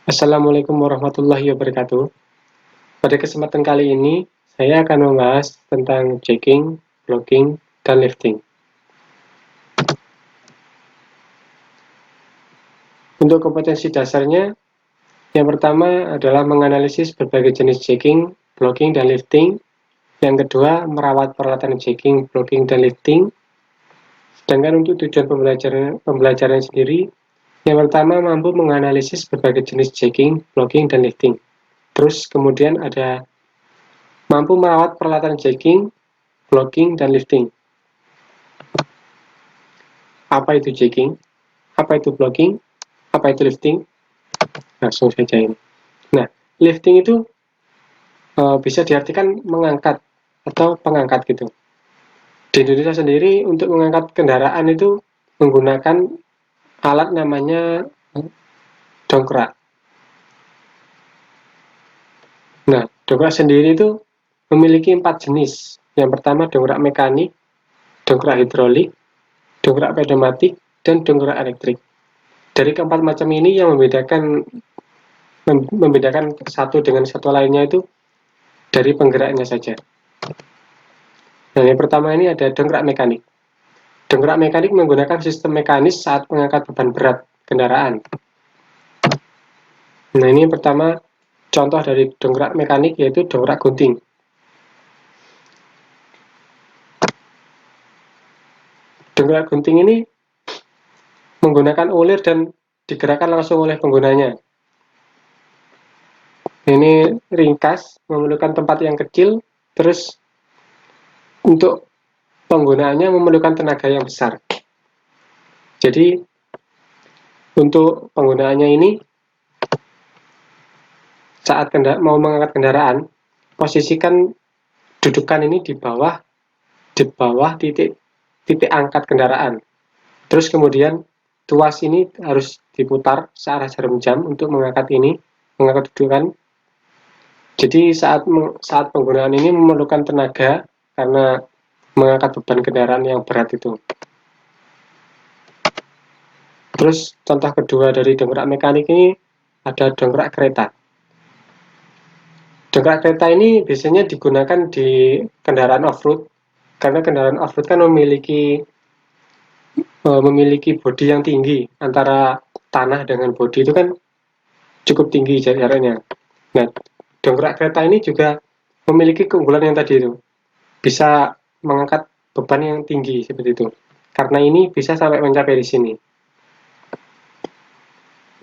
Assalamualaikum warahmatullahi wabarakatuh. Pada kesempatan kali ini, saya akan membahas tentang jacking, blocking, dan lifting. Untuk kompetensi dasarnya, yang pertama adalah menganalisis berbagai jenis jacking, blocking, dan lifting. Yang kedua, merawat peralatan jacking, blocking, dan lifting. Sedangkan untuk tujuan pembelajaran sendiri, yang pertama mampu menganalisis berbagai jenis jacking, blocking, dan lifting. Terus kemudian ada mampu merawat peralatan jacking, blocking, dan lifting. Apa itu jacking? Apa itu blocking? Apa itu lifting? Langsung saja ini. Nah, lifting itu bisa diartikan mengangkat atau pengangkat gitu. Di Indonesia sendiri untuk mengangkat kendaraan itu menggunakan alat namanya dongkrak. Nah, dongkrak sendiri itu memiliki 4 jenis. Yang pertama dongkrak mekanik, dongkrak hidrolik, dongkrak pneumatik, dan dongkrak elektrik. Dari keempat macam ini yang membedakan satu dengan satu lainnya itu dari penggeraknya saja. Nah, yang pertama ini ada dongkrak mekanik. Dongkrak mekanik menggunakan sistem mekanis saat mengangkat beban berat kendaraan. Nah, ini yang pertama contoh dari dongkrak mekanik yaitu dongkrak gunting. Dongkrak gunting ini menggunakan ulir dan digerakkan langsung oleh penggunanya. Ini ringkas, memerlukan tempat yang kecil, terus untuk penggunaannya memerlukan tenaga yang besar. Jadi untuk penggunaannya ini saat mau mengangkat kendaraan, posisikan dudukan ini di bawah titik angkat kendaraan. Terus kemudian tuas ini harus diputar searah jarum jam untuk mengangkat dudukan. Jadi saat penggunaan ini memerlukan tenaga karena mengangkat beban kendaraan yang berat itu. Terus contoh kedua dari dongkrak mekanik ini ada dongkrak kereta. Dongkrak kereta ini biasanya digunakan di kendaraan off-road karena kendaraan off-road kan memiliki bodi yang tinggi, antara tanah dengan bodi itu kan cukup tinggi jaraknya. Nah, dongkrak kereta ini juga memiliki keunggulan yang tadi itu, bisa mengangkat beban yang tinggi seperti itu. Karena ini bisa sampai mencapai di sini.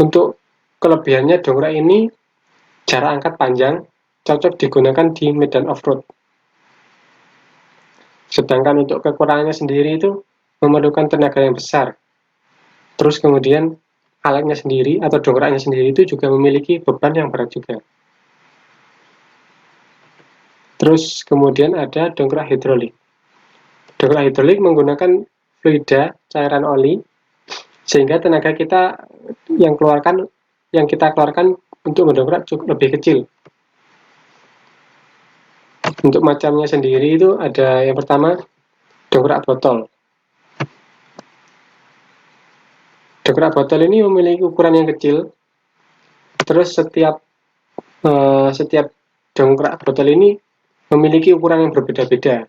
Untuk kelebihannya dongkrak ini jarak angkat panjang, cocok digunakan di medan off-road. Sedangkan untuk kekurangannya sendiri itu memerlukan tenaga yang besar. Terus kemudian alatnya sendiri atau dongkraknya sendiri itu juga memiliki beban yang berat juga. Terus kemudian ada dongkrak hidrolik. Dongkrak hidrolik menggunakan fluida cairan oli sehingga tenaga kita yang kita keluarkan untuk mendongkrak cukup lebih kecil. Untuk macamnya sendiri itu ada yang pertama dongkrak botol. Dongkrak botol ini memiliki ukuran yang kecil. Terus setiap dongkrak botol ini memiliki ukuran yang berbeda-beda.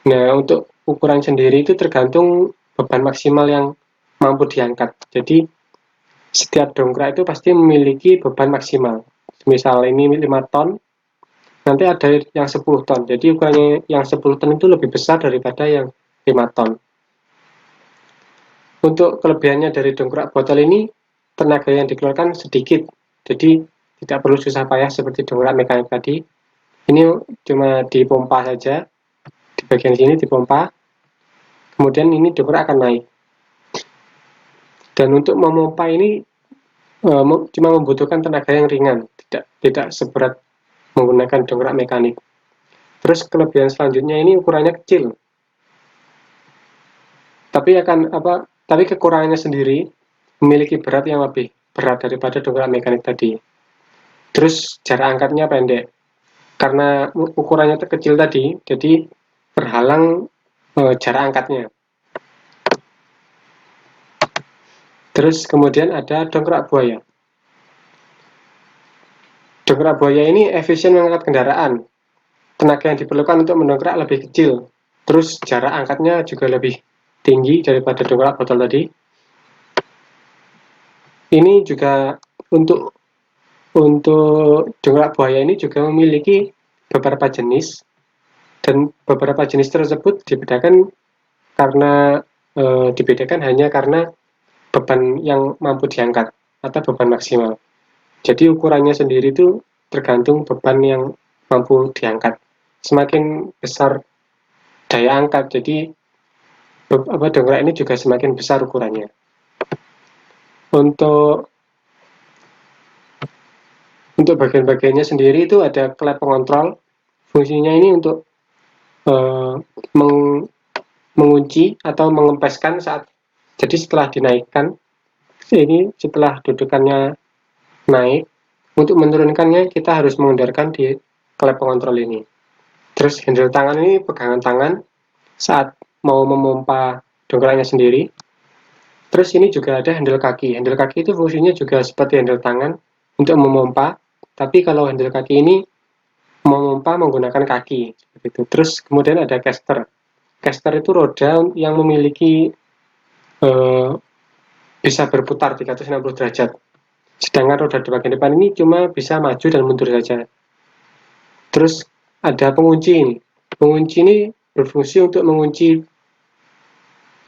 Nah, untuk ukuran sendiri itu tergantung beban maksimal yang mampu diangkat. Jadi setiap dongkrak itu pasti memiliki beban maksimal. Misal ini 5 ton, nanti ada yang 10 ton. Jadi ukurannya yang 10 ton itu lebih besar daripada yang 5 ton. Untuk kelebihannya dari dongkrak botol ini, tenaga yang dikeluarkan sedikit. Jadi tidak perlu susah payah seperti dongkrak mekanik tadi. Ini cuma dipompa saja. Di bagian sini dipompa. Kemudian ini dongkrak akan naik. Dan untuk memompa ini cuma membutuhkan tenaga yang ringan, tidak seberat menggunakan dongkrak mekanik. Terus kelebihan selanjutnya ini ukurannya kecil. Tapi kekurangannya sendiri memiliki berat yang lebih berat daripada dongkrak mekanik tadi. Terus jarak angkatnya pendek. Karena ukurannya kecil tadi, jadi berhalang jarak angkatnya. Terus kemudian ada dongkrak buaya. Dongkrak buaya ini efisien mengangkat kendaraan. Tenaga yang diperlukan untuk mendongkrak lebih kecil. Terus jarak angkatnya juga lebih tinggi daripada dongkrak botol tadi. Ini juga untuk dongkrak buaya ini juga memiliki beberapa jenis, dan beberapa jenis tersebut dibedakan hanya karena beban yang mampu diangkat atau beban maksimal. Jadi ukurannya sendiri itu tergantung beban yang mampu diangkat. Semakin besar daya angkat, jadi dongkrak ini juga semakin besar ukurannya. Untuk bagian-bagiannya sendiri itu ada klep pengontrol. Fungsinya ini untuk mengunci atau mengempeskan saat, jadi setelah dinaikkan, ini setelah dudukannya naik, untuk menurunkannya kita harus mengendorkan di klep pengontrol ini. Terus handle tangan ini pegangan tangan saat mau memompa dongkraknya sendiri. Terus ini juga ada handle kaki. Handle kaki itu fungsinya juga seperti handle tangan untuk memompa, tapi kalau handle kaki ini memompa menggunakan kaki. Terus kemudian ada caster. Caster itu roda yang memiliki bisa berputar 360 derajat. Sedangkan roda di bagian depan ini cuma bisa maju dan mundur saja. Terus ada pengunci ini. Pengunci ini berfungsi untuk mengunci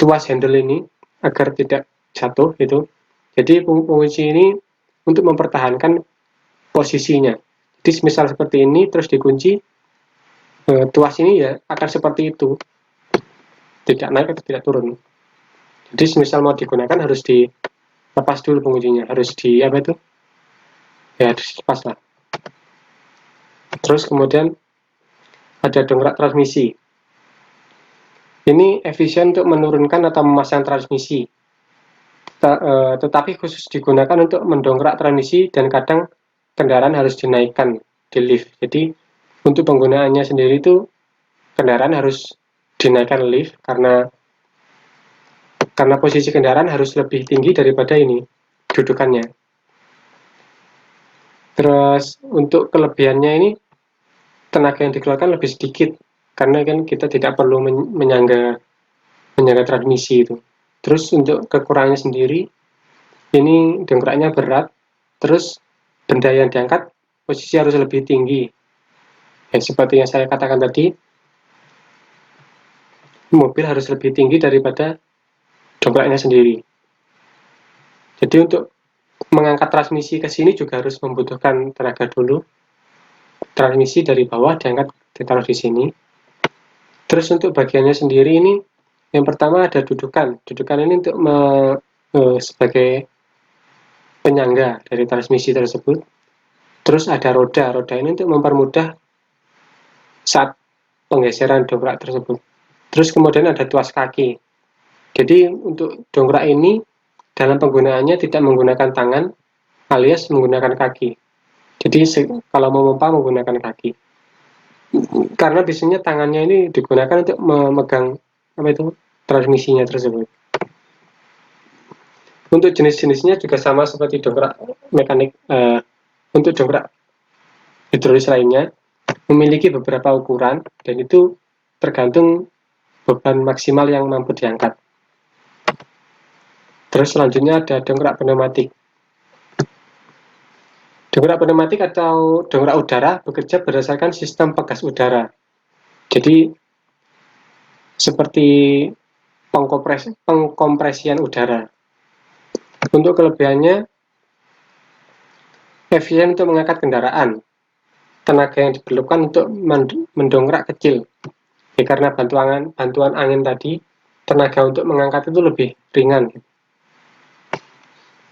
tuas handle ini agar tidak jatuh gitu. Jadi pengunci ini untuk mempertahankan posisinya. Jadi misal seperti ini terus dikunci, tuas ini ya akan seperti itu, tidak naik atau tidak turun. Jadi misal mau digunakan harus dilepas dulu penguncinya, harus dilepas lah. Terus kemudian ada dongkrak transmisi. Ini efisien untuk menurunkan atau memasang transmisi, tetapi khusus digunakan untuk mendongkrak transmisi dan kadang kendaraan harus dinaikkan di lift. Jadi untuk penggunaannya sendiri itu kendaraan harus dinaikkan lift karena posisi kendaraan harus lebih tinggi daripada ini dudukannya. Terus untuk kelebihannya ini tenaga yang dikeluarkan lebih sedikit karena kan kita tidak perlu menyangga transmisi itu. Terus untuk kekurangannya sendiri, ini dongkraknya berat, terus benda yang diangkat posisi harus lebih tinggi. Ya, seperti yang saya katakan tadi, mobil harus lebih tinggi daripada dongkraknya sendiri. Jadi untuk mengangkat transmisi ke sini juga harus membutuhkan tenaga dulu. Transmisi dari bawah diangkat, ditaruh di sini. Terus untuk bagiannya sendiri ini, yang pertama ada dudukan. Dudukan ini untuk sebagai penyangga dari transmisi tersebut. Terus ada roda. Roda ini untuk mempermudah saat penggeseran dongkrak tersebut. Terus kemudian ada tuas kaki. Jadi untuk dongkrak ini dalam penggunaannya tidak menggunakan tangan alias menggunakan kaki. Jadi kalau memompa menggunakan kaki. Karena biasanya tangannya ini digunakan untuk memegang transmisinya tersebut. Untuk jenis-jenisnya juga sama seperti dongkrak mekanik. Untuk dongkrak hidrolis lainnya memiliki beberapa ukuran dan itu tergantung beban maksimal yang mampu diangkat. Terus selanjutnya ada dongkrak pneumatik. Dongkrak pneumatik atau dongkrak udara bekerja berdasarkan sistem pegas udara. Jadi seperti pengkompresian udara. Untuk kelebihannya, efisien untuk mengangkat kendaraan. Tenaga yang diperlukan untuk mendongkrak kecil. Ya, karena bantuan angin tadi, tenaga untuk mengangkat itu lebih ringan.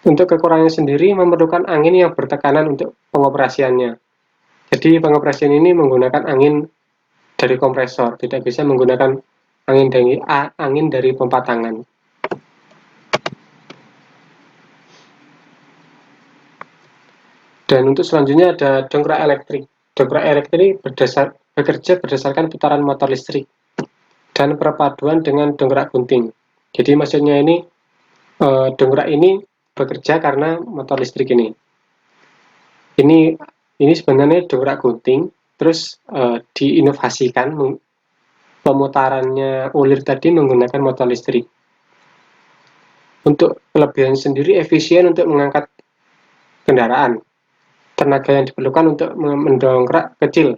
Untuk kekurangannya sendiri memerlukan angin yang bertekanan untuk pengoperasiannya. Jadi pengoperasian ini menggunakan angin dari kompresor, tidak bisa menggunakan angin dari pompa tangan. Dan untuk selanjutnya ada dongkrak elektrik. Dongkrak elektrik bekerja berdasarkan putaran motor listrik dan perpaduan dengan dongkrak gunting. Jadi maksudnya ini dongkrak ini bekerja karena motor listrik ini. ini sebenarnya dongkrak gunting, terus diinovasikan pemutarannya ulir tadi menggunakan motor listrik. Untuk kelebihan sendiri efisien untuk mengangkat kendaraan. Tenaga yang diperlukan untuk mendongkrak kecil.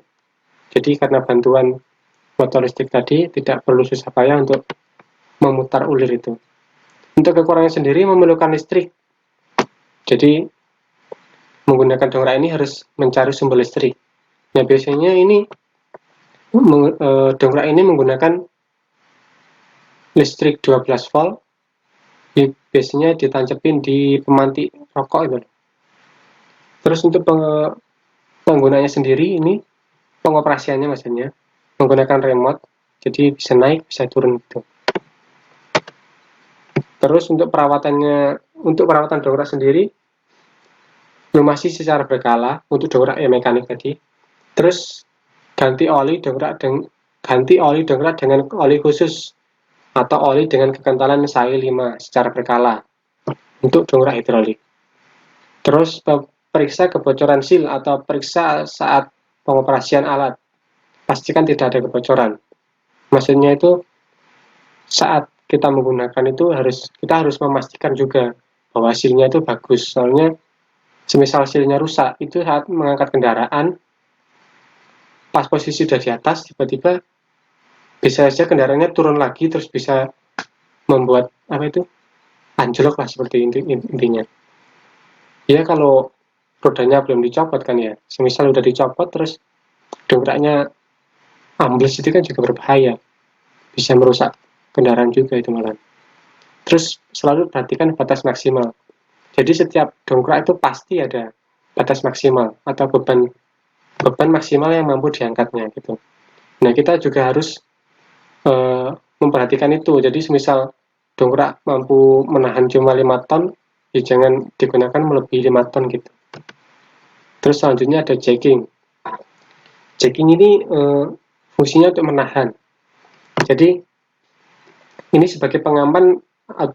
Jadi karena bantuan motor listrik tadi tidak perlu susah payah untuk memutar ulir itu. Untuk kekurangan sendiri memerlukan listrik. Jadi menggunakan dongkrak ini harus mencari sumber listrik. Nah, biasanya ini dongkrak ini menggunakan listrik 12 volt. Biasanya ditancapin di pemantik rokok itu. Terus untuk penggunanya sendiri ini pengoperasiannya maksudnya menggunakan remote, jadi bisa naik bisa turun gitu. Terus untuk perawatan dongkrak sendiri lumasi secara berkala untuk dongkrak yang mekanik tadi. Terus ganti oli dongkrak dengan oli khusus atau oli dengan kekentalan SAE 5 secara berkala untuk dongkrak hidrolik. Terus periksa kebocoran seal atau periksa saat pengoperasian alat. Pastikan tidak ada kebocoran. Maksudnya itu saat kita menggunakan itu kita harus memastikan juga bahwa seal-nya itu bagus. Soalnya semisal seal-nya rusak, itu saat mengangkat kendaraan pas posisi sudah di atas, tiba-tiba bisa saja kendaraannya turun lagi terus bisa membuat anjlok lah seperti intinya. Ya kalau rodanya belum dicopot kan ya, semisal udah dicopot terus dongkraknya ambles itu kan juga berbahaya, bisa merusak kendaraan juga itu malah. Terus selalu perhatikan batas maksimal. Jadi setiap dongkrak itu pasti ada batas maksimal atau beban maksimal yang mampu diangkatnya gitu. Nah kita juga harus memperhatikan itu. Jadi semisal dongkrak mampu menahan cuma 5 ton, ya jangan digunakan melebihi 5 ton gitu. Terus selanjutnya ada jacking. Jacking ini fungsinya untuk menahan. Jadi ini sebagai pengaman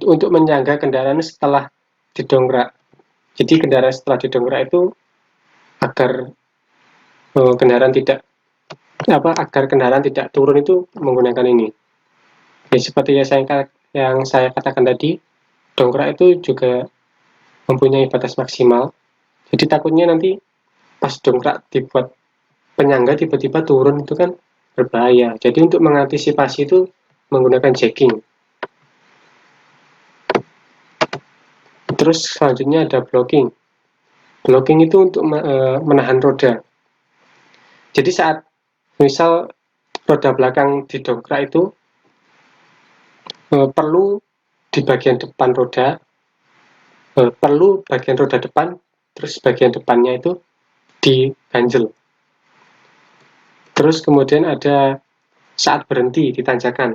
untuk menyangga kendaraan setelah didongkrak. Jadi kendaraan setelah didongkrak itu agar kendaraan tidak turun itu menggunakan ini. Ya, seperti yang saya katakan tadi, dongkrak itu juga mempunyai batas maksimal. Jadi takutnya nanti pas dongkrak dibuat penyangga tiba-tiba turun itu kan berbahaya. Jadi untuk mengantisipasi itu menggunakan jacking. Terus selanjutnya ada blocking. Blocking itu untuk menahan roda. Jadi saat misal roda belakang didongkrak itu perlu di bagian depan roda, perlu bagian roda depan, terus bagian depannya itu diganjel. Terus kemudian ada saat berhenti di tanjakan.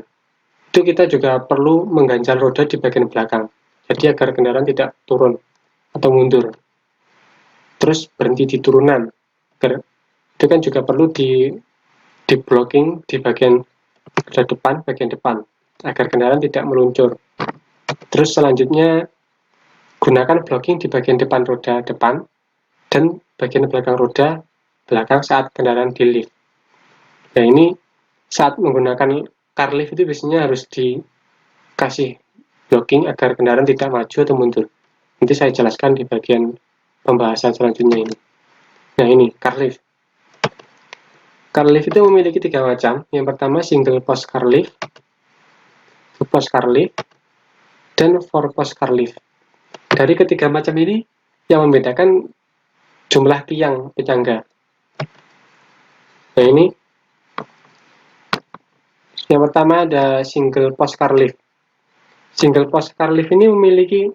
Itu kita juga perlu mengganjal roda di bagian belakang. Jadi agar kendaraan tidak turun atau mundur. Terus berhenti di turunan. Itu kan juga perlu di blocking di bagian roda depan, bagian depan. Agar kendaraan tidak meluncur. Terus selanjutnya gunakan blocking di bagian depan roda depan dan bagian belakang roda belakang saat kendaraan di lift. Nah ini saat menggunakan car lift itu biasanya harus dikasih blocking agar kendaraan tidak maju atau mundur. Nanti saya jelaskan di bagian pembahasan selanjutnya ini. Nah ini car lift. Car lift itu memiliki 3 macam. Yang pertama single post car lift, two post car lift, dan four post car lift. Dari ketiga macam ini yang membedakan jumlah tiang penyangga. Nah ini yang pertama ada single post car lift. Single post car lift ini memiliki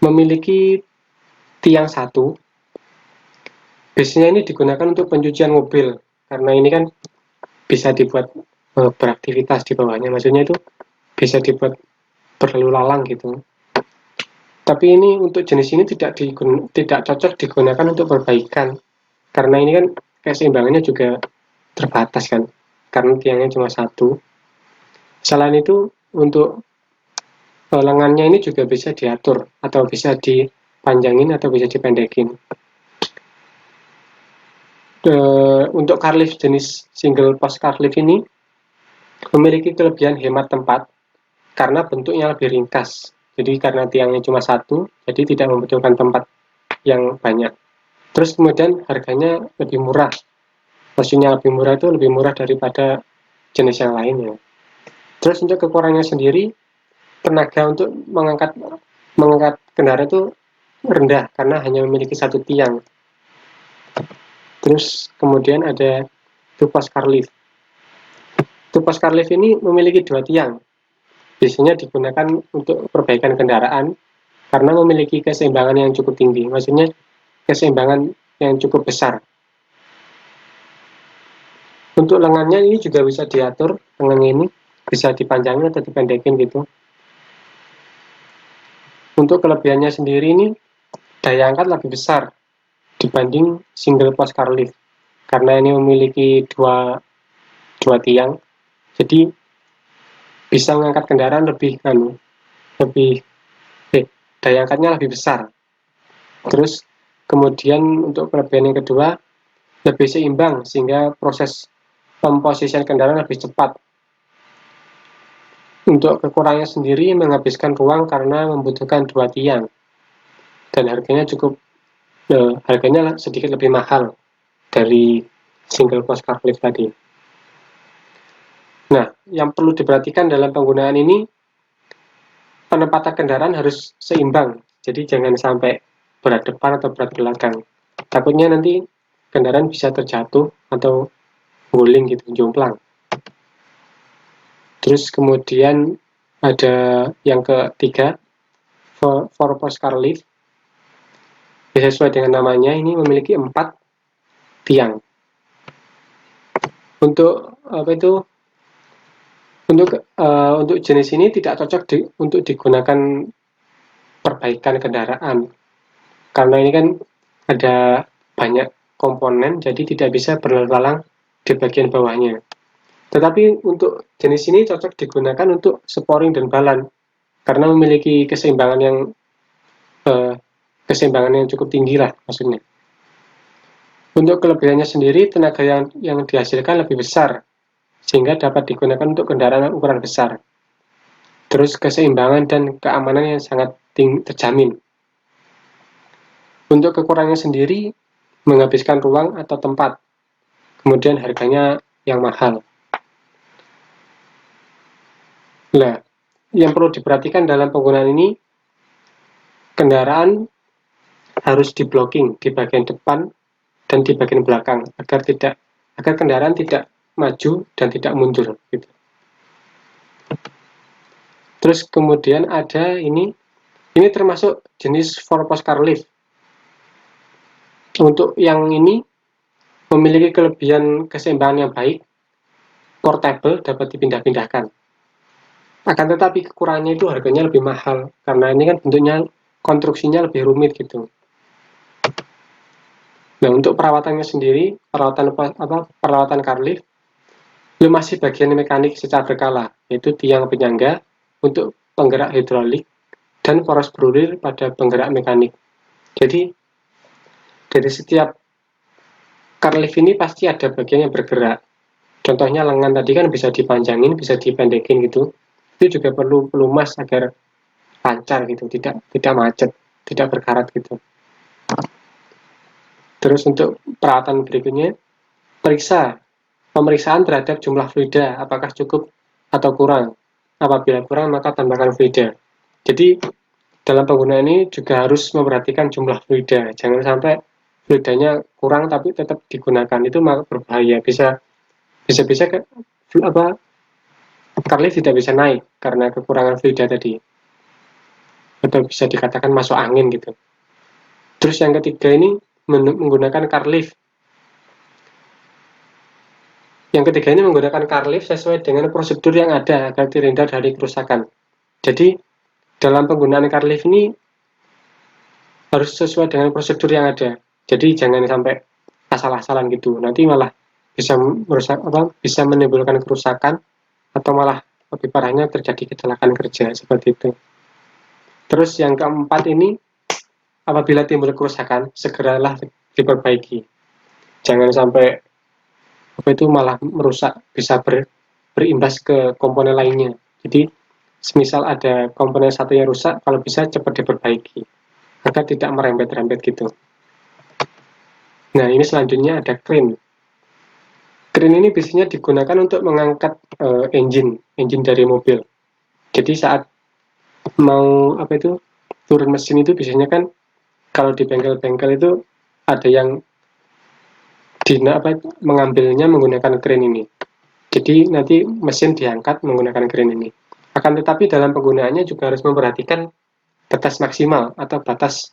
memiliki tiang satu. Biasanya ini digunakan untuk pencucian mobil karena ini kan bisa dibuat beraktivitas di bawahnya. Maksudnya itu bisa dibuat berlalu lalang gitu. Tapi ini untuk jenis ini tidak cocok digunakan untuk perbaikan karena ini kan keseimbangannya juga terbatas kan karena tiangnya cuma satu. Selain itu untuk lengannya ini juga bisa diatur atau bisa dipanjangin atau bisa dipendekin. Untuk car lift jenis single post car lift ini memiliki kelebihan hemat tempat karena bentuknya lebih ringkas. Jadi karena tiangnya cuma satu, jadi tidak membutuhkan tempat yang banyak. Terus kemudian harganya lebih murah. Maksudnya lebih murah itu lebih murah daripada jenis yang lainnya. Terus untuk kekurangannya sendiri, tenaga untuk mengangkat kendaraan itu rendah karena hanya memiliki satu tiang. Terus kemudian ada two-post car lift. Two-post car lift ini memiliki dua tiang. Biasanya digunakan untuk perbaikan kendaraan karena memiliki keseimbangan yang cukup tinggi. Maksudnya keseimbangan yang cukup besar. Untuk lengannya ini juga bisa diatur, lengannya ini bisa dipanjangin atau dipendekin gitu. Untuk kelebihannya sendiri ini daya angkat lebih besar dibanding single post car lift karena ini memiliki dua tiang, jadi bisa mengangkat kendaraan daya angkatnya lebih besar. Terus kemudian untuk kelebihan yang kedua, lebih seimbang sehingga proses pemposisian kendaraan lebih cepat. Untuk kekurangannya sendiri menghabiskan ruang karena membutuhkan dua tiang dan harganya sedikit lebih mahal dari single post car lift tadi. Nah, yang perlu diperhatikan dalam penggunaan ini, penempatan kendaraan harus seimbang. Jadi jangan sampai berat depan atau berat belakang. Takutnya nanti kendaraan bisa terjatuh atau guling gitu, jomplang. Terus kemudian ada yang ketiga, four post car lift. Sesuai dengan namanya, ini memiliki 4 tiang. Untuk untuk jenis ini tidak cocok untuk digunakan perbaikan kendaraan karena ini kan ada banyak komponen, jadi tidak bisa berlalu-lalang di bagian bawahnya. Tetapi untuk jenis ini cocok digunakan untuk sporing dan balan karena memiliki keseimbangan yang cukup tinggi lah maksudnya. Untuk kelebihannya sendiri, tenaga yang dihasilkan lebih besar sehingga dapat digunakan untuk kendaraan ukuran besar. Terus keseimbangan dan keamanan yang sangat terjamin. Untuk kekurangannya sendiri, menghabiskan ruang atau tempat. Kemudian harganya yang mahal. Nah, yang perlu diperhatikan dalam penggunaan ini, kendaraan harus di-blocking di bagian depan dan di bagian belakang agar kendaraan tidak maju dan tidak mundur gitu. Terus kemudian ada ini termasuk jenis four post car lift. Untuk yang ini memiliki kelebihan keseimbangan yang baik, portable, dapat dipindah-pindahkan. Akan tetapi kekurangannya itu harganya lebih mahal karena ini kan bentuknya konstruksinya lebih rumit gitu. Nah, untuk perawatannya sendiri, perawatan car lift belum masih bagian mekanik secara berkala, yaitu tiang penyangga untuk penggerak hidrolik dan poros brulir pada penggerak mekanik. Jadi dari setiap car lift ini pasti ada bagian yang bergerak. Contohnya lengan tadi kan bisa dipanjangin, bisa dipendekin gitu. Itu juga perlu pelumas agar lancar gitu, tidak macet, tidak berkarat gitu. Terus untuk perawatan berikutnya, pemeriksaan terhadap jumlah fluida, apakah cukup atau kurang. Apabila kurang, maka tambahkan fluida. Jadi dalam penggunaan ini juga harus memperhatikan jumlah fluida. Jangan sampai fluidanya kurang tapi tetap digunakan, itu malah berbahaya. Bisa car lift tidak bisa naik karena kekurangan fluida tadi, atau bisa dikatakan masuk angin gitu. Terus yang ketiga ini menggunakan car lift. Yang ketiga ini menggunakan car lift sesuai dengan prosedur yang ada agar terhindar dari kerusakan. Jadi dalam penggunaan car lift ini harus sesuai dengan prosedur yang ada. Jadi jangan sampai asal-asalan gitu. Nanti malah bisa menimbulkan kerusakan atau malah lebih parahnya terjadi kecelakaan kerja seperti itu. Terus yang keempat ini, apabila timbul kerusakan, segeralah diperbaiki. Jangan sampai malah merusak, bisa berimbas ke komponen lainnya. Jadi, semisal ada komponen satu yang rusak, kalau bisa cepat diperbaiki, agar tidak merembet-rembet gitu. Nah, ini selanjutnya ada crane. Crane ini biasanya digunakan untuk mengangkat engine dari mobil. Jadi saat mau turun mesin itu biasanya kan kalau di bengkel-bengkel itu ada yang mengambilnya menggunakan crane ini. Jadi nanti mesin diangkat menggunakan crane ini. Akan tetapi dalam penggunaannya juga harus memperhatikan batas maksimal atau batas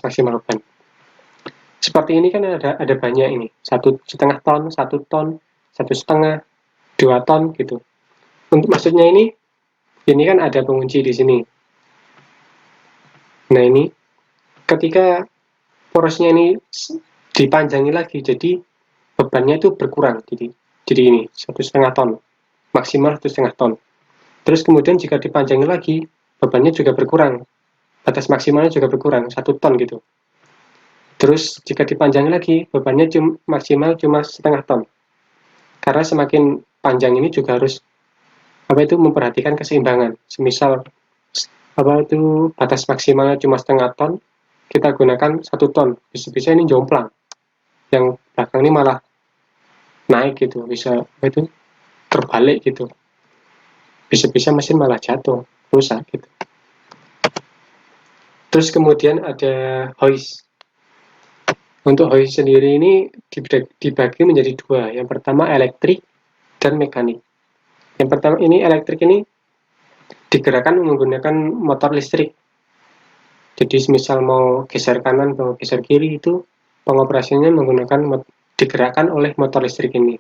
maksimal beban. Seperti ini kan ada banyak ini, 1,5 ton, 1 ton, 1,5, 2 ton gitu. Untuk maksudnya ini kan ada pengunci di sini. Nah ini ketika porosnya ini dipanjangi lagi, jadi bebannya itu berkurang. Jadi ini 1,5 ton, maksimal 1,5 ton. Terus kemudian jika dipanjangi lagi, bebannya juga berkurang. Batas maksimalnya juga berkurang, 1 ton gitu. Terus jika dipanjangi lagi, bebannya maksimal cuma 0,5 ton. Karena semakin panjang ini juga harus memperhatikan keseimbangan. Semisal batas maksimalnya cuma 0,5 ton, kita gunakan 1 ton. Bisa-bisa ini jomplang. Yang belakang ini malah naik gitu, bisa terbalik gitu. Bisa-bisa mesin malah jatuh, rusak gitu. Terus kemudian ada hoist. Untuk hoist sendiri ini dibagi menjadi dua. Yang pertama elektrik dan mekanik. Yang pertama ini elektrik ini digerakkan menggunakan motor listrik. Jadi misal mau geser kanan, mau geser kiri itu pengoperasiannya digerakkan oleh motor listrik ini.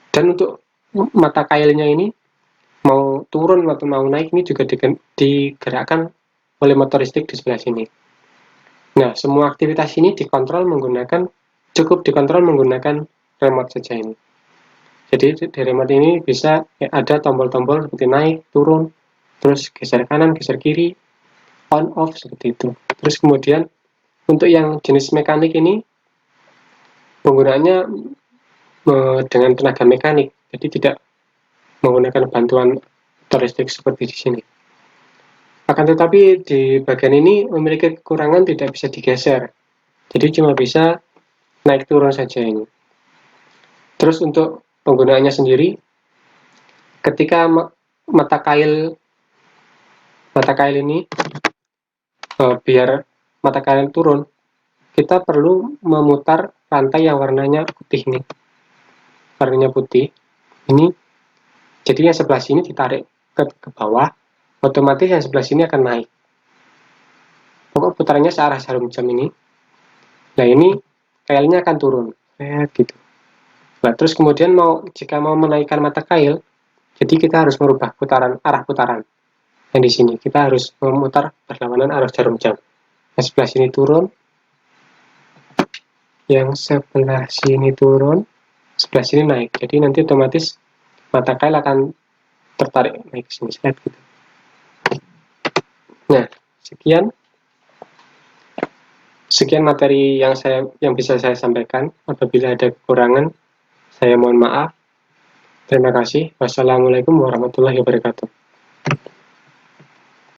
Dan untuk mata kailnya ini mau turun atau mau naik ini juga digerakkan oleh motor listrik di sebelah sini. Nah, semua aktivitas ini cukup dikontrol menggunakan remote saja ini. Jadi di remote ini bisa ada tombol-tombol seperti naik, turun, terus geser kanan, geser kiri, on off seperti itu. Terus kemudian untuk yang jenis mekanik ini penggunaannya dengan tenaga mekanik, jadi tidak menggunakan bantuan motor listrik seperti di sini. Akan tetapi di bagian ini memiliki kekurangan, tidak bisa digeser, jadi cuma bisa naik turun saja ini. Terus untuk penggunaannya sendiri, ketika mata kail ini biar mata kail turun, kita perlu memutar rantai yang warnanya putih ini. Warnanya putih ini, jadi yang sebelah sini ditarik ke bawah, otomatis yang sebelah sini akan naik. Pokok putarannya searah jarum jam ini. Nah ini kailnya akan turun, gitu. Nah terus kemudian jika mau menaikkan mata kail, jadi kita harus merubah arah putaran. Yang di sini kita harus memutar berlawanan arah jarum jam. Yang sebelah sini turun, yang sebelah sini turun, sebelah sini naik. Jadi nanti otomatis mata kail akan tertarik naik ke sini, gitu. Nah, sekian materi yang bisa saya sampaikan. Apabila ada kekurangan, saya mohon maaf. Terima kasih. Wassalamualaikum warahmatullahi wabarakatuh.